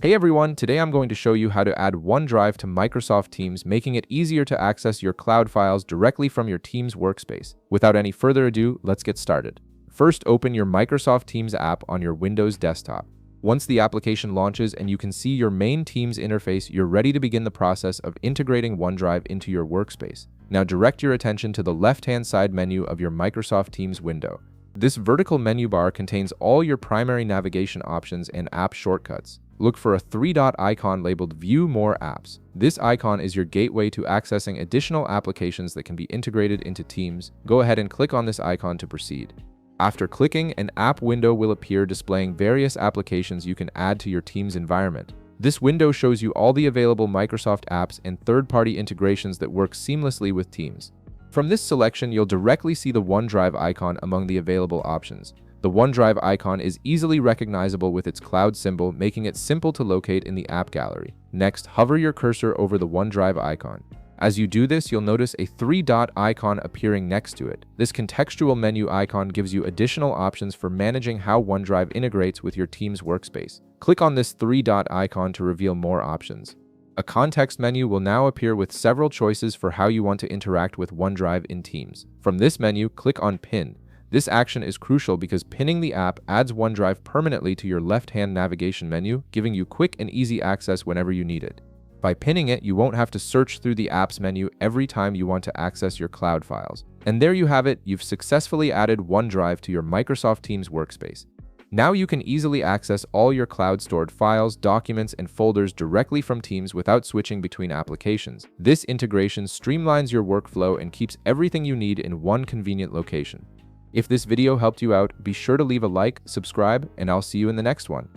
Hey everyone, today I'm going to show you how to add OneDrive to Microsoft Teams, making it easier to access your cloud files directly from your Teams workspace. Without any further ado, let's get started. First, open your Microsoft Teams app on your Windows desktop. Once the application launches and you can see your main Teams interface, you're ready to begin the process of integrating OneDrive into your workspace. Now direct your attention to the left-hand side menu of your Microsoft Teams window. This vertical menu bar contains all your primary navigation options and app shortcuts. Look for a three-dot icon labeled View More Apps. This icon is your gateway to accessing additional applications that can be integrated into Teams. Go ahead and click on this icon to proceed. After clicking, an app window will appear displaying various applications you can add to your Teams environment. This window shows you all the available Microsoft apps and third-party integrations that work seamlessly with Teams. From this selection, you'll directly see the OneDrive icon among the available options. The OneDrive icon is easily recognizable with its cloud symbol, making it simple to locate in the app gallery. Next, hover your cursor over the OneDrive icon. As you do this, you'll notice a three-dot icon appearing next to it. This contextual menu icon gives you additional options for managing how OneDrive integrates with your Teams workspace. Click on this three-dot icon to reveal more options. A context menu will now appear with several choices for how you want to interact with OneDrive in Teams. From this menu, click on Pin. This action is crucial because pinning the app adds OneDrive permanently to your left-hand navigation menu, giving you quick and easy access whenever you need it. By pinning it, you won't have to search through the apps menu every time you want to access your cloud files. And there you have it, you've successfully added OneDrive to your Microsoft Teams workspace. Now you can easily access all your cloud-stored files, documents, and folders directly from Teams without switching between applications. This integration streamlines your workflow and keeps everything you need in one convenient location. If this video helped you out, be sure to leave a like, subscribe, and I'll see you in the next one.